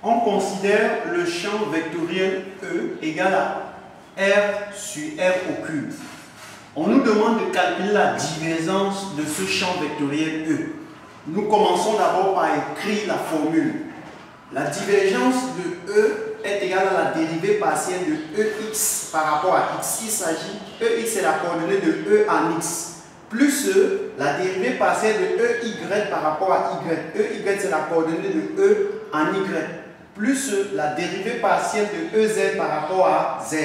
On considère le champ vectoriel E égal à R sur R au cube. On nous demande de calculer la divergence de ce champ vectoriel E. Nous commençons d'abord par écrire la formule. La divergence de E est égale à la dérivée partielle de EX par rapport à X. Il s'agit, EX est la coordonnée de E en X, plus la dérivée partielle de EY par rapport à Y. EY c'est la coordonnée de E en Y, plus la dérivée partielle de EZ par rapport à Z.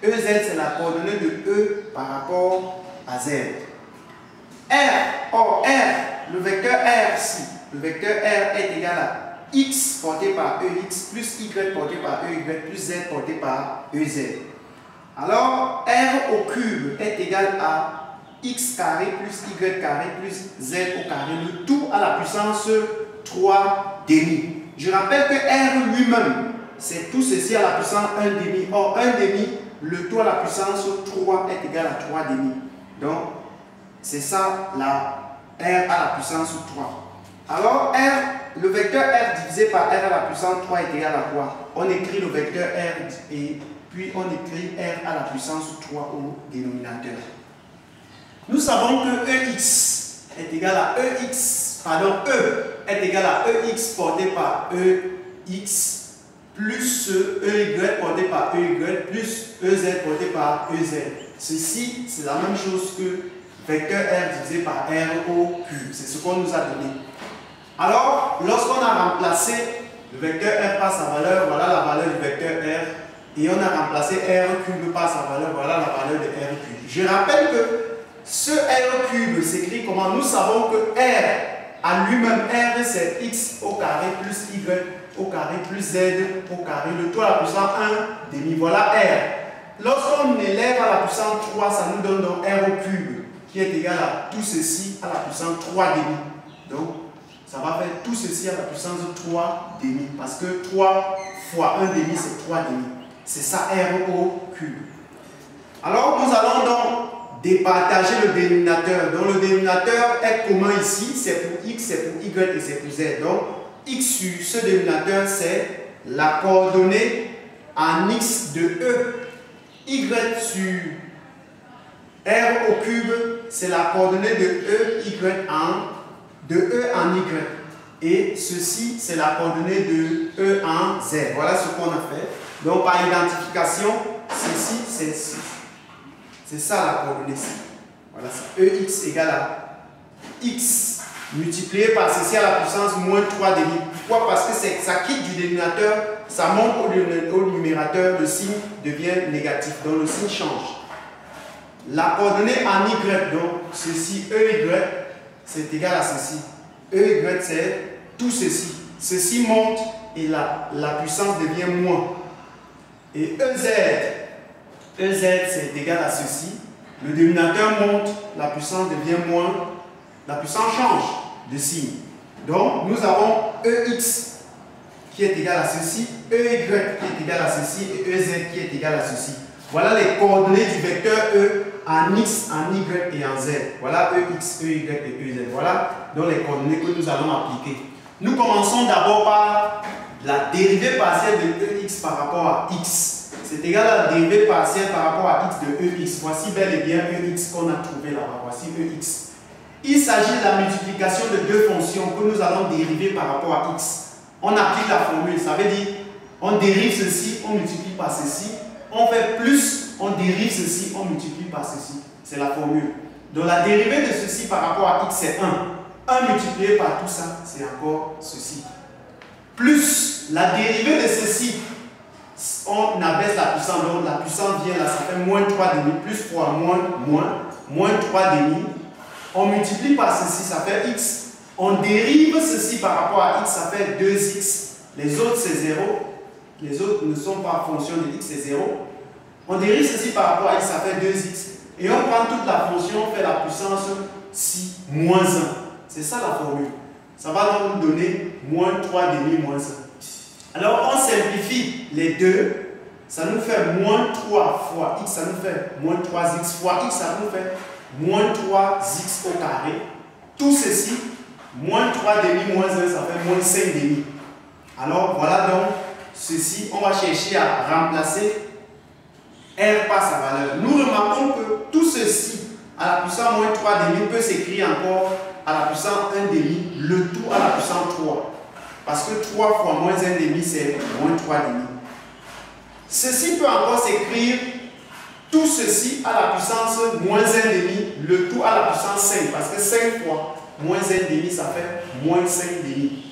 EZ c'est la coordonnée de E par rapport à Z. R, or R, le vecteur R ici, le vecteur R est égal à X porté par EX plus Y porté par EY plus Z porté par EZ. Alors R au cube est égal à X carré plus Y carré plus Z au carré, le tout à la puissance 3 demi. Je rappelle que R lui-même, c'est tout ceci à la puissance 1 demi. Or 1 demi, le tout à la puissance 3 est égal à 3 demi. Donc c'est ça la R à la puissance 3. Alors R, le vecteur R divisé par R à la puissance 3 est égal à quoi? On écrit le vecteur R et puis on écrit R à la puissance 3 au dénominateur. Nous savons que EX est égal à EX, pardon, E est égal à EX porté par EX plus EY porté par EY plus EZ porté par EZ. Ceci, c'est la même chose que vecteur R divisé par R au cube. C'est ce qu'on nous a donné. Alors, lorsqu'on a remplacé le vecteur R par sa valeur, voilà la valeur du vecteur R, et on a remplacé R cube par sa valeur, voilà la valeur de R cube. Je rappelle que ce R cube s'écrit comment? Nous savons que R à lui-même, R c'est X au carré plus Y au carré plus Z au carré, le tout à la puissance 1 demi, voilà R. Lorsqu'on élève à la puissance 3, ça nous donne donc R au cube, qui est égal à tout ceci à la puissance 3 demi. Donc, ça va faire tout ceci à la puissance 3 demi, parce que 3 fois 1 demi, c'est 3 demi. C'est ça R au cube. Alors, nous allons donc départager le dénominateur. Donc, le dénominateur est commun ici, c'est pour X, c'est pour Y et c'est pour Z. Donc, X sur ce dénominateur, c'est la coordonnée en X de E. Y sur R au cube, c'est la coordonnée de E, Y de E en Y. Et ceci, c'est la coordonnée de E en Z. Voilà ce qu'on a fait. Donc, par identification, ceci, c'est ça la coordonnée ici. Voilà, c'est EX égale à X multiplié par ceci à la puissance moins 3 demi. Pourquoi? Parce que ça quitte du dénominateur, ça monte au numérateur, le signe devient négatif. Donc, le signe change. La coordonnée en Y, donc ceci, EY, c'est égal à ceci. EY, c'est tout ceci. Ceci monte et la puissance devient moins. Et EZ, c'est égal à ceci. Le dénominateur monte, la puissance devient moins. La puissance change de signe. Donc, nous avons EX qui est égal à ceci, EY qui est égal à ceci et EZ qui est égal à ceci. Voilà les coordonnées du vecteur E en X, en Y et en Z. Voilà EX, EY et EZ. Voilà donc les coordonnées que nous allons appliquer. Nous commençons d'abord par la dérivée partielle de EX par rapport à X. C'est égal à la dérivée partielle par rapport à X de EX. Voici bel et bien EX qu'on a trouvé là-bas. Voici EX. Il s'agit de la multiplication de deux fonctions que nous allons dériver par rapport à X. On applique la formule. Ça veut dire, on dérive ceci, on multiplie par ceci. On fait plus, on dérive ceci, on multiplie par ceci. C'est la formule. Donc la dérivée de ceci par rapport à X, c'est 1. 1 multiplié par tout ça, c'est encore ceci. Plus la dérivée de ceci, on abaisse la puissance. Donc la puissance vient là, ça fait moins 3 demi. Plus fois moins 3 demi. On multiplie par ceci, ça fait X. On dérive ceci par rapport à X, ça fait 2X. Les autres, c'est 0. Les autres ne sont pas fonction de X, c'est 0. On dérive ceci par rapport à X, ça fait 2X. Et on prend toute la fonction, on fait la puissance 6 moins 1. C'est ça la formule. Ça va donc nous donner moins 3 demi moins 1. Alors on simplifie les deux. Ça nous fait moins 3 fois X, ça nous fait moins 3X fois X, ça nous fait moins 3X au carré. Tout ceci, moins 3 demi moins 1, ça fait moins 5 demi. Alors voilà donc ceci, on va chercher à remplacer R par sa valeur. Nous remarquons que tout ceci à la puissance moins 3 demi peut s'écrire encore à la puissance 1 demi, le tout à la puissance 3. Parce que 3 fois moins 1 demi, c'est moins 3 demi. Ceci peut encore s'écrire tout ceci à la puissance moins 1 demi, le tout à la puissance 5. Parce que 5 fois moins 1 demi, ça fait moins 5 demi.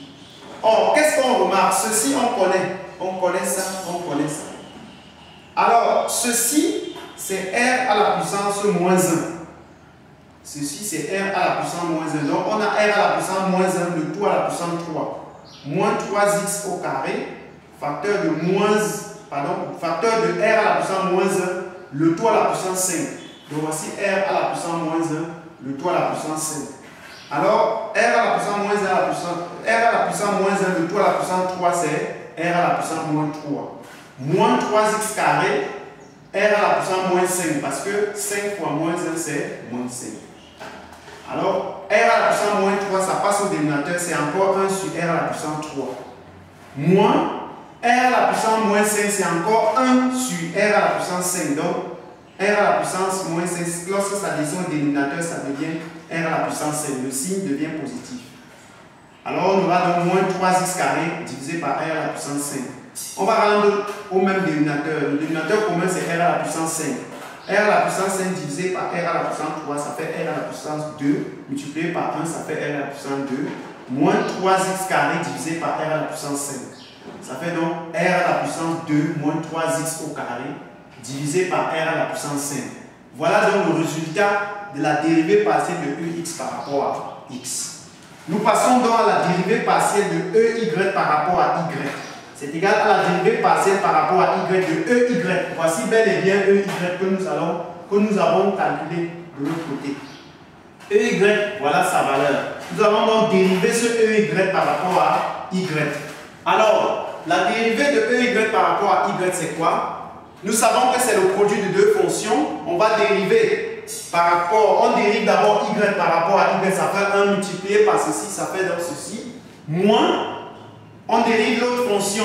Or, qu'est-ce qu'on remarque? Ceci, on connaît. On connaît ça, on connaît ça. Alors, ceci, c'est R à la puissance moins 1. Ceci, c'est R à la puissance moins 1. Donc, on a R à la puissance moins 1, le tout à la puissance 3. Moins 3x au carré, facteur de R à la puissance moins 1, le tout à la puissance 5. Donc, voici R à la puissance moins 1, le tout à la puissance 5. Alors, R à la puissance moins 1, R à la puissance moins 1, le tout à la puissance 3, c'est R à la puissance moins 3. Moins 3x carré, R à la puissance moins 5, parce que 5 fois moins 1, c'est moins 5. Alors, R à la puissance moins 3, ça passe au dénominateur, c'est encore 1 sur R à la puissance 3. Moins R à la puissance moins 5, c'est encore 1 sur R à la puissance 5. Donc, R à la puissance moins 5, lorsque ça descend au dénominateur, ça devient R à la puissance 5. Le signe devient positif. Alors, on aura donc moins 3x carré divisé par R à la puissance 5. On va rendre au même dénominateur. Le dénominateur commun, c'est R à la puissance 5. R à la puissance 5 divisé par R à la puissance 3, ça fait R à la puissance 2. Multiplié par 1, ça fait R à la puissance 2. Moins 3x carré divisé par R à la puissance 5. Ça fait donc R à la puissance 2 moins 3x au carré divisé par R à la puissance 5. Voilà donc le résultat de la dérivée partielle de EX par rapport à X. Nous passons donc à la dérivée partielle de EY par rapport à Y. C'est égal à la dérivée partielle par rapport à Y de EY. Voici bel et bien EY que nous avons calculé de l'autre côté. EY, voilà sa valeur. Nous allons donc dériver ce EY par rapport à Y. Alors, la dérivée de EY par rapport à Y, c'est quoi? Nous savons que c'est le produit de deux fonctions. On va dériver par rapport, on dérive d'abord Y par rapport à Y, ça fait 1 multiplié par ceci, ça fait donc ceci. Moins, on dérive l'autre fonction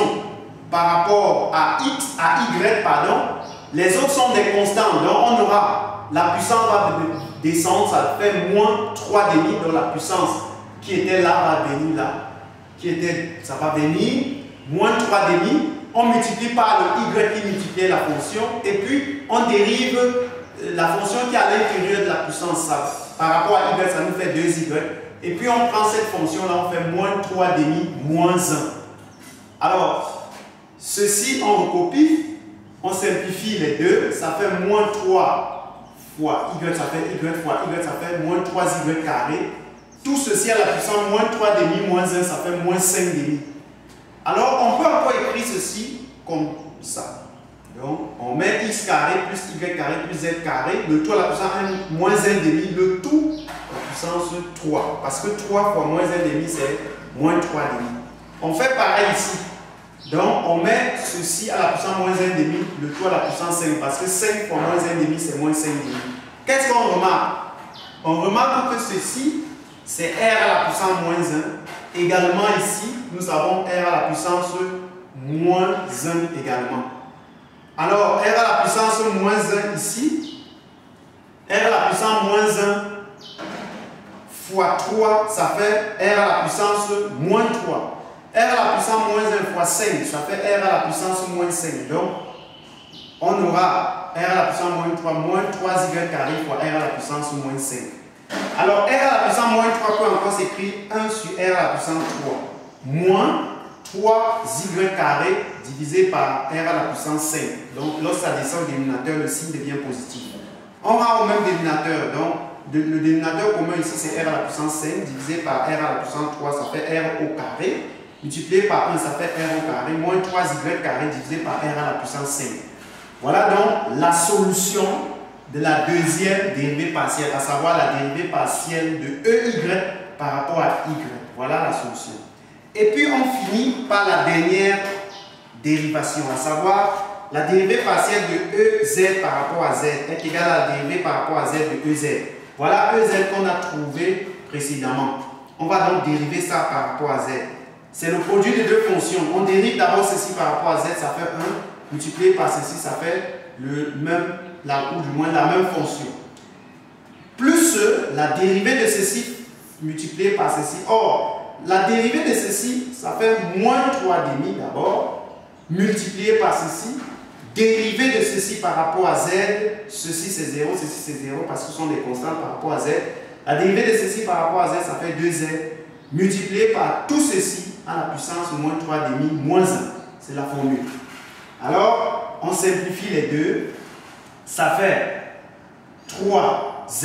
par rapport à X, à Y, pardon. Les autres sont des constants, donc on aura, la puissance va descendre, ça fait moins 3 demi, donc la puissance qui était là va venir là. Ça va venir, moins 3 demi, on multiplie par le Y qui multiplie la fonction, et puis on dérive la fonction qui est à l'intérieur de la puissance, ça, par rapport à Y, ça nous fait 2Y, et puis on prend cette fonction là, on fait moins 3 demi, moins 1. Alors, ceci on recopie, on simplifie les deux, ça fait moins 3 fois Y, ça fait Y fois Y, ça fait moins 3Y carré. Tout ceci à la puissance moins 3 demi, moins 1, ça fait moins 5 demi. Alors, on peut encore écrire ceci comme ça. Donc, on met x carré plus y carré plus z carré, le tout à la puissance 1 moins 1 demi, le tout à la puissance 3. Parce que 3 fois moins 1 demi, c'est moins 3 demi. On fait pareil ici. Donc, on met ceci à la puissance moins 1 demi, le tout à la puissance 5. Parce que 5 fois moins 1 demi, c'est moins 5 demi. Qu'est-ce qu'on remarque? On remarque que ceci, c'est R à la puissance moins 1. Également ici, nous avons R à la puissance moins 1 également. Alors, R à la puissance moins 1 ici, R à la puissance moins 1 fois 3, ça fait R à la puissance moins 3. R à la puissance moins 1 fois 5, ça fait R à la puissance moins 5. Donc, on aura R à la puissance moins 3, moins 3y carré fois R à la puissance moins 5. Alors, R à la puissance moins 3 peut encore s'écrire 1 sur R à la puissance 3, moins 3y carré divisé par R à la puissance 5. Donc, lorsque ça descend au dénominateur, le signe devient positif. On va au même dénominateur. Donc, le dénominateur commun ici, c'est R à la puissance 5 divisé par R à la puissance 3, ça fait R au carré. Multiplié par 1, ça fait R au carré, moins 3y carré divisé par R à la puissance 5. Voilà donc la solution de la deuxième dérivée partielle, à savoir la dérivée partielle de EY par rapport à Y. Voilà la solution. Et puis on finit par la dernière dérivation, à savoir la dérivée partielle de EZ par rapport à Z est égale à la dérivée par rapport à Z de EZ. Voilà EZ qu'on a trouvé précédemment. On va donc dériver ça par rapport à Z. C'est le produit de deux fonctions. On dérive d'abord ceci par rapport à z, ça fait 1. Multiplié par ceci, ça fait le même, ou du moins la même fonction. Plus la dérivée de ceci multiplié par ceci. Or, la dérivée de ceci, ça fait moins 3 demi d'abord, multiplié par ceci. Dérivée de ceci par rapport à z, ceci c'est 0, ceci c'est 0 parce que ce sont des constantes par rapport à z. La dérivée de ceci par rapport à z, ça fait 2z, multiplié par tout ceci à la puissance moins 3 demi moins 1. C'est la formule. Alors, on simplifie les deux. Ça fait 3z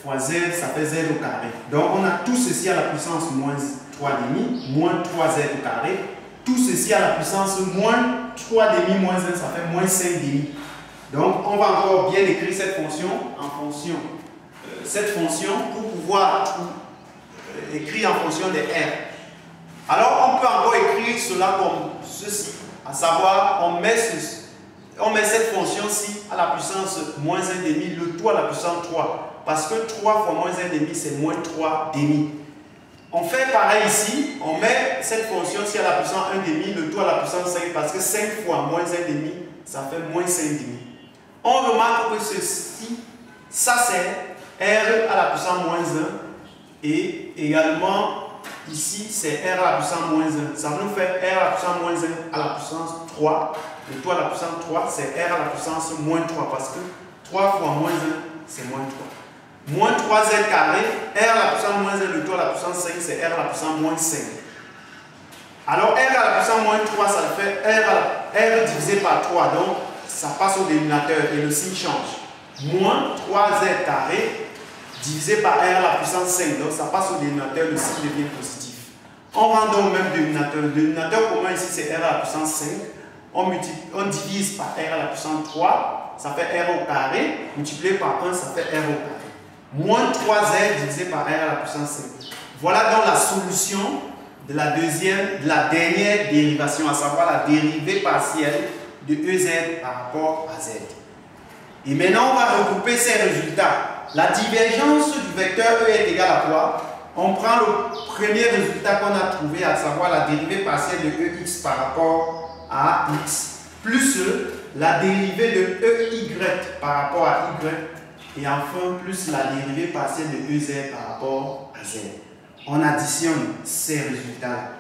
fois z, ça fait z au carré. Donc, on a tout ceci à la puissance moins 3 demi, moins 3z au carré. Tout ceci à la puissance moins 3 demi moins 1, ça fait moins 5 demi. Donc, on va encore bien écrire cette fonction en fonction. Cette fonction pour pouvoir écrire en fonction des r. Alors, on peut encore écrire cela comme ceci. À savoir, on met cette fonction-ci à la puissance moins 1 demi, le tout à la puissance 3. Parce que 3 fois moins 1 demi, c'est moins 3 demi. On fait pareil ici, on met cette fonction-ci à la puissance 1 demi, le tout à la puissance 5, parce que 5 fois moins 1 demi, ça fait moins 5 demi. On remarque que ceci, ça c'est r à la puissance moins 1, et également ici c'est r à la puissance moins 1. Ça nous fait r à la puissance moins 1 à la puissance 3, le tout à la puissance 3, c'est r à la puissance moins 3, parce que 3 fois moins 1, c'est moins 3. Moins 3z carré, r à la puissance moins 1, le tout à la puissance 5, c'est r à la puissance moins 5. Alors r à la puissance moins 3, ça fait r divisé par 3, donc ça passe au dénominateur et le signe change. Moins 3z carré divisé par r à la puissance 5, donc ça passe au dénominateur, le signe devient positif. On rentre donc au même dénominateur. Le dénominateur commun ici, c'est r à la puissance 5. On divise par r à la puissance 3, ça fait r au carré, multiplié par 1, ça fait r au carré. Moins 3z divisé par r à la puissance 5. Voilà donc la solution de la dernière dérivation, à savoir la dérivée partielle de ez par rapport à z. Et maintenant, on va regrouper ces résultats. La divergence du vecteur E est égale à quoi? On prend le premier résultat qu'on a trouvé, à savoir la dérivée partielle de EX par rapport à X, plus la dérivée de EY par rapport à Y, et enfin plus la dérivée partielle de EZ par rapport à Z. On additionne ces résultats.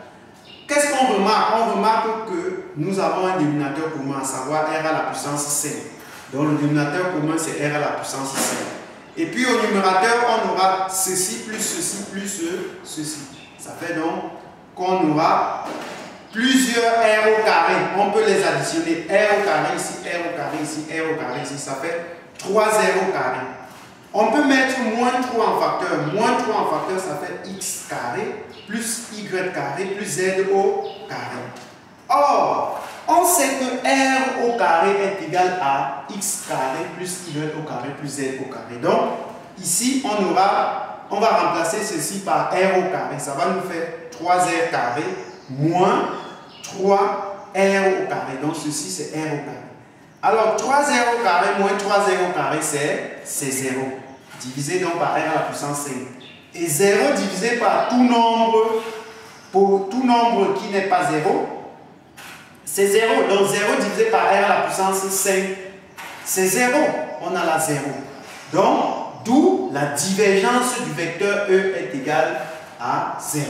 Qu'est-ce qu'on remarque? On remarque que nous avons un dénominateur commun, à savoir R à la puissance 5. Donc le dénominateur commun, c'est R à la puissance 5. Et puis au numérateur, on aura ceci plus ceci. Ça fait donc qu'on aura plusieurs R au carré. On peut les additionner. R au carré ici, R au carré ici, R au carré ici. Ça fait 3 R au carré. On peut mettre moins 3 en facteur. Moins 3 en facteur, ça fait X carré plus Y carré plus Z au carré. Or, on sait que R au carré est égal à X carré plus Y au carré plus Z au carré. Donc, ici, on va remplacer ceci par R au carré. Ça va nous faire 3R carré moins 3R au carré. Donc, ceci, c'est R au carré. Alors, 3R au carré moins 3R au carré, c'est 0. Divisé donc par R à la puissance 5. Et 0 divisé par tout nombre, pour tout nombre qui n'est pas 0, c'est 0. Donc 0 divisé par R à la puissance 5, c'est 0. On a la 0. Donc, d'où la divergence du vecteur E est égale à 0.